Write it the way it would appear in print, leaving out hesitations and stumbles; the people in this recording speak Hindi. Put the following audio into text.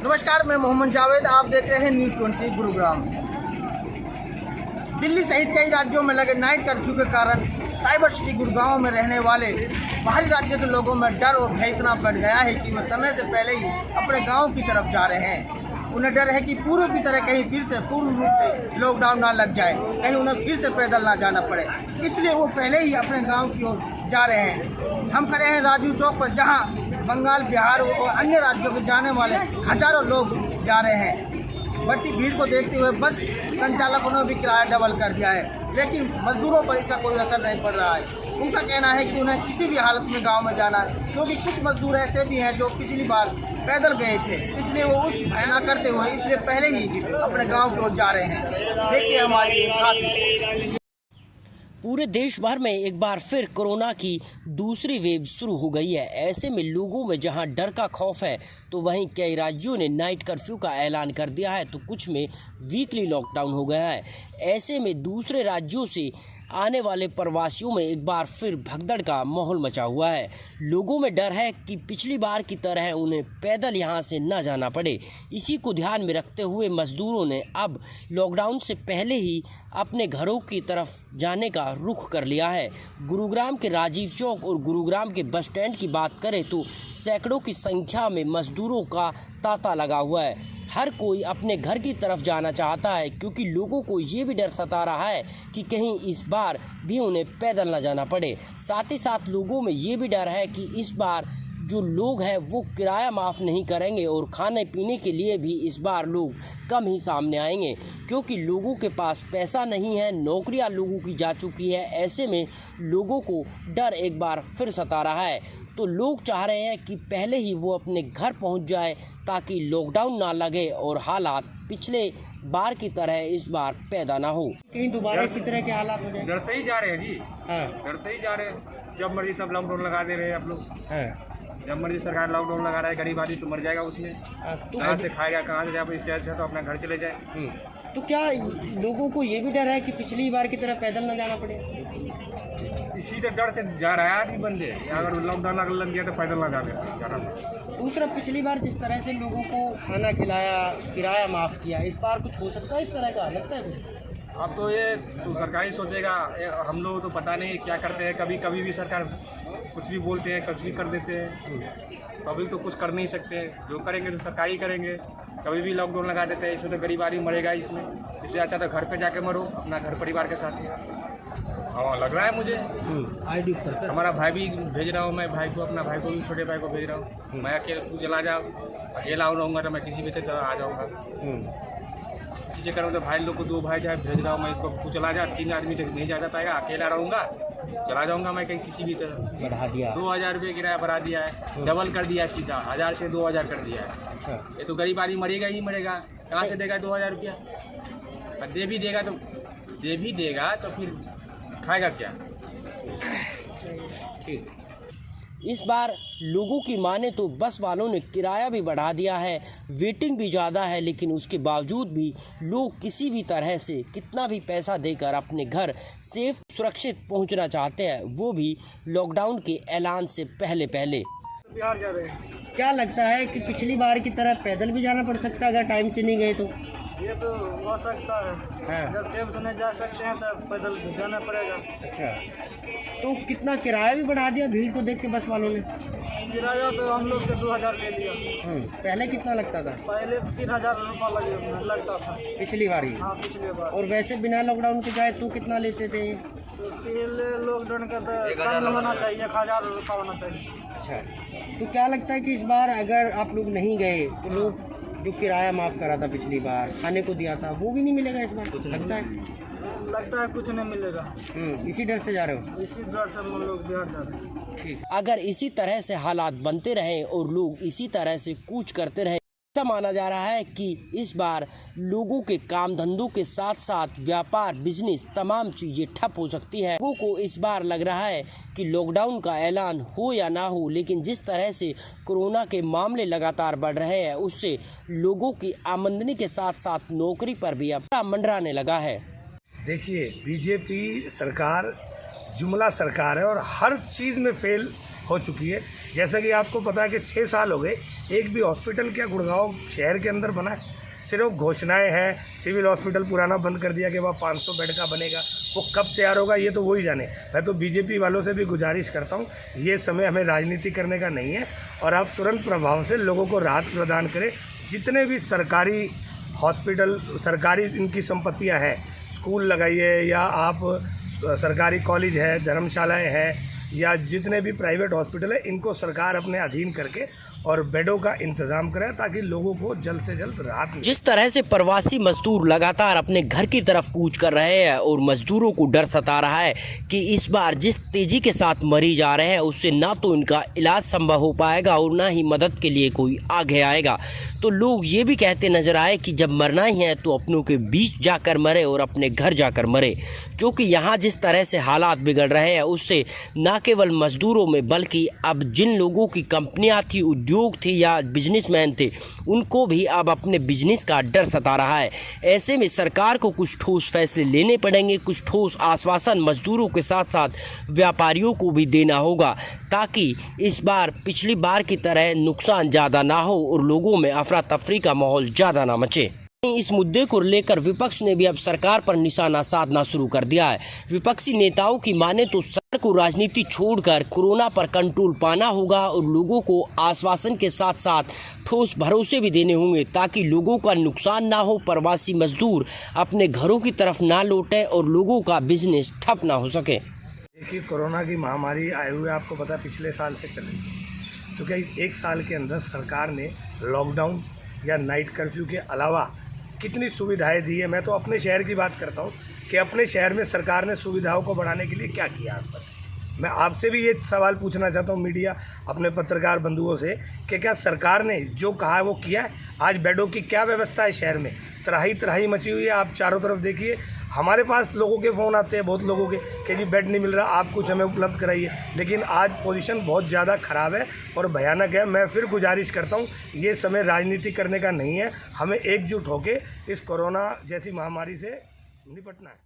नमस्कार, मैं मोहम्मद जावेद। आप देख रहे हैं न्यूज़ 20 गुरुग्राम। दिल्ली सहित कई राज्यों में लगे नाइट कर्फ्यू के कारण साइबर सिटी गुरुग्राम में रहने वाले बाहरी राज्यों के लोगों में डर और भय इतना बढ़ गया है कि वे समय से पहले ही अपने गाँव की तरफ जा रहे हैं। उन्हें डर है कि पूर्व की तरह कहीं फिर से पूर्ण रूप से लॉकडाउन ना लग जाए, कहीं उन्हें फिर से पैदल ना जाना पड़े, इसलिए वो पहले ही अपने गाँव की ओर जा रहे हैं। हम खड़े हैं राजू चौक पर, जहाँ बंगाल, बिहार और अन्य राज्यों के जाने वाले हजारों लोग जा रहे हैं। बढ़ती भीड़ को देखते हुए बस संचालकों ने भी किराया डबल कर दिया है, लेकिन मजदूरों पर इसका कोई असर नहीं पड़ रहा है। उनका कहना है कि उन्हें किसी भी हालत में गांव में जाना है, क्योंकि कुछ मजदूर ऐसे भी हैं जो पिछली बार पैदल गए थे, इसलिए वो उस भय न करते हुए इसलिए पहले ही अपने गाँव की ओर जा रहे हैं। देखिए हमारी ये खास। पूरे देश भर में एक बार फिर कोरोना की दूसरी वेव शुरू हो गई है। ऐसे में लोगों में जहां डर का खौफ है, तो वहीं कई राज्यों ने नाइट कर्फ्यू का ऐलान कर दिया है, तो कुछ में वीकली लॉकडाउन हो गया है। ऐसे में दूसरे राज्यों से आने वाले प्रवासियों में एक बार फिर भगदड़ का माहौल मचा हुआ है। लोगों में डर है कि पिछली बार की तरह उन्हें पैदल यहां से न जाना पड़े। इसी को ध्यान में रखते हुए मजदूरों ने अब लॉकडाउन से पहले ही अपने घरों की तरफ जाने का रुख कर लिया है। गुरुग्राम के राजीव चौक और गुरुग्राम के बस स्टैंड की बात करें तो सैकड़ों की संख्या में मजदूरों का तांता लगा हुआ है। हर कोई अपने घर की तरफ जाना चाहता है, क्योंकि लोगों को ये भी डर सता रहा है कि कहीं इस बार भी उन्हें पैदल न जाना पड़े। साथ ही साथ लोगों में ये भी डर है कि इस बार जो लोग हैं वो किराया माफ़ नहीं करेंगे और खाने पीने के लिए भी इस बार लोग कम ही सामने आएंगे, क्योंकि लोगों के पास पैसा नहीं है, नौकरियां लोगों की जा चुकी है। ऐसे में लोगों को डर एक बार फिर सता रहा है, तो लोग चाह रहे हैं कि पहले ही वो अपने घर पहुंच जाए, ताकि लॉकडाउन ना लगे और हालात पिछले बार की तरह इस बार पैदा ना हो, कहीं दोबारा इसी तरह के हालात हो जाए। डर से ही जा रहे हैं जी। हाँ। डर से ही जा रहे हैं। जब मर्जी तब लॉकडाउन लगा दे रहे हैं आप लोग। हाँ। जब मर्जी सरकार लॉकडाउन लगा रहा है, गरीब आदमी तो मर जाएगा उसमें। तो कहाँ से खाएगा, कहाँ से जाए, इससे अच्छा तो अपना घर चले जाए। तो क्या लोगों को ये भी डर है कि पिछली बार की तरह पैदल न जाना पड़े? इसी तो डर से जा रहा है आदमी बंदे। अगर लॉकडाउन अगर लग गया तो पैदल ना जाना। दूसरा, पिछली बार जिस तरह से लोगों को खाना खिलाया, किराया माफ़ किया, इस बार कुछ हो सकता है इस तरह का? लगता है कुछ? अब तो ये तो सरकार ही सोचेगा। हम लोग तो पता नहीं क्या करते हैं। कभी कभी भी सरकार कुछ भी बोलते हैं, कुछ भी कर देते हैं। कभी तो कुछ कर नहीं सकते। जो करेंगे तो सरकार ही करेंगे। कभी भी लॉकडाउन लगा देते हैं। इसमें तो गरीब आदमी मरेगा इसमें। इससे अच्छा तो घर पे जाके मरो अपना घर परिवार के साथ। हाँ, लग रहा है मुझे। आईडी पर हमारा भाई भी भेज रहा हूँ, मैं भाई को, अपना भाई को भी, छोटे भाई को भेज रहा हूँ। मैं अकेले, तू चला जाओ। अकेला रहूँगा तो मैं किसी भी तरह आ जाऊँगा। इसी चक्कर में तो भाई लोग को 2 भाई जाए भेज रहा हूँ मैं। इसको तू चला जा, 3 आदमी तक नहीं जा पाएगा। अकेला रहूँगा, चला जाऊँगा मैं कहीं किसी भी तरह। बढ़ा दिया 2000 रुपये किराया बढ़ा दिया है, डबल कर दिया है सीधा, 1000 से 2000 कर दिया है। ये तो गरीब आदमी मरेगा ही मरेगा। कहाँ से देगा 2000 रुपया? और दे भी देगा तो फिर खाएगा क्या? ठीक। इस बार लोगों की माने तो बस वालों ने किराया भी बढ़ा दिया है, वेटिंग भी ज़्यादा है, लेकिन उसके बावजूद भी लोग किसी भी तरह से कितना भी पैसा देकर अपने घर सेफ सुरक्षित पहुंचना चाहते हैं, वो भी लॉकडाउन के ऐलान से पहले। बिहार जा रहे हैं। क्या लगता है कि पिछली बार की तरह पैदल भी जाना पड़ सकता है अगर टाइम से नहीं गए तो? ये तो हो सकता है। हाँ। जब टाइम से नहीं जा सकते हैं तो पैदल जाना पड़ेगा। अच्छा, तो कितना किराया भी बढ़ा दिया भीड़ को देख के बस वालों ने? किराया तो हम लोग से 2000 ले लिया। पहले कितना लगता था? पहले 3000 रुपया लगता था पिछली बार ही। हाँ, पिछले बार। और वैसे बिना लॉकडाउन के जाए तो कितना लेते थे? तो पहले लॉकडाउन का तो कम होना चाहिए, 1000 रुपया होना चाहिए। अच्छा, तो क्या लगता है कि इस बार अगर आप लोग नहीं गए तो लोग जो किराया माफ़ करा था पिछली बार, खाने को दिया था, वो भी नहीं मिलेगा इस बार? लगता है कुछ नहीं मिलेगा। इसी डर से जा रहे हो? इसी डर से हम लोग बिहार जा रहे हैं। ठीक। अगर इसी तरह से हालात बनते रहे और लोग इसी तरह से कूच करते रहे, ऐसा माना जा रहा है कि इस बार लोगों के काम धंधों के साथ साथ व्यापार, बिजनेस, तमाम चीज़ें ठप हो सकती है। लोगों को इस बार लग रहा है कि लॉकडाउन का ऐलान हो या ना हो, लेकिन जिस तरह से कोरोना के मामले लगातार बढ़ रहे हैं, उससे लोगों की आमदनी के साथ साथ नौकरी पर भी अब मंडराने लगा है। देखिए, बीजेपी सरकार जुमला सरकार है और हर चीज़ में फेल हो चुकी है। जैसा कि आपको पता है कि 6 साल हो गए एक भी हॉस्पिटल क्या गुड़गांव शहर के अंदर बना है? सिर्फ घोषणाएं हैं। सिविल हॉस्पिटल पुराना बंद कर दिया कि वह 500 बेड का बनेगा, वो कब तैयार होगा ये तो वही जाने। मैं तो बीजेपी वालों से भी गुजारिश करता हूँ, ये समय हमें राजनीति करने का नहीं है और आप तुरंत प्रभाव से लोगों को राहत प्रदान करें। जितने भी सरकारी हॉस्पिटल, सरकारी इनकी संपत्तियाँ हैं, स्कूल लगाइए या आप सरकारी कॉलेज है, धर्मशालाएँ हैं या जितने भी प्राइवेट हॉस्पिटल है, इनको सरकार अपने अधीन करके और बेडों का इंतजाम करें ताकि लोगों को जल्द से जल्द राहत मिले। जिस तरह से प्रवासी मजदूर लगातार अपने घर की तरफ कूच कर रहे हैं और मजदूरों को डर सता रहा है कि इस बार जिस तेजी के साथ मरीज आ रहे हैं उससे ना तो इनका इलाज संभव हो पाएगा और ना ही मदद के लिए कोई आगे आएगा, तो लोग ये भी कहते नजर आए कि जब मरना ही है तो अपनों के बीच जाकर मरे और अपने घर जाकर मरे, क्योंकि यहाँ जिस तरह से हालात बिगड़ रहे हैं उससे ना केवल मजदूरों में बल्कि अब जिन लोगों की कंपनियाँ थी, उद्योग थे या बिजनेसमैन थे, उनको भी अब अपने बिजनेस का डर सता रहा है। ऐसे में सरकार को कुछ ठोस फैसले लेने पड़ेंगे, कुछ ठोस आश्वासन मजदूरों के साथ साथ व्यापारियों को भी देना होगा ताकि इस बार पिछली बार की तरह नुकसान ज़्यादा ना हो और लोगों में अफरा तफरी का माहौल ज़्यादा ना मचे। इस मुद्दे को लेकर विपक्ष ने भी अब सरकार पर निशाना साधना शुरू कर दिया है। विपक्षी नेताओं की माने तो सरकार को राजनीति छोड़कर कोरोना पर कंट्रोल पाना होगा और लोगों को आश्वासन के साथ साथ ठोस भरोसे भी देने होंगे ताकि लोगों का नुकसान ना हो, प्रवासी मजदूर अपने घरों की तरफ ना लौटे और लोगों का बिजनेस ठप ना हो सके। देखिए, कोरोना की महामारी आए हुए आपको पता पिछले साल से चल रही है, तो क्या एक साल के अंदर सरकार ने लॉकडाउन या नाइट कर्फ्यू के अलावा कितनी सुविधाएं दी है। मैं तो अपने शहर की बात करता हूँ कि अपने शहर में सरकार ने सुविधाओं को बढ़ाने के लिए क्या किया आज तक। मैं आपसे भी ये सवाल पूछना चाहता हूँ, मीडिया अपने पत्रकार बंधुओं से, कि क्या सरकार ने जो कहा है वो किया है? आज बेडों की क्या व्यवस्था है शहर में? तराही तराही मची हुई है। आप चारों तरफ देखिए, हमारे पास लोगों के फ़ोन आते हैं, बहुत लोगों के, कि जी बेड नहीं मिल रहा, आप कुछ हमें उपलब्ध कराइए। लेकिन आज पोजीशन बहुत ज़्यादा ख़राब है और भयानक है। मैं फिर गुजारिश करता हूँ, ये समय राजनीति करने का नहीं है, हमें एकजुट होकर इस कोरोना जैसी महामारी से निपटना है।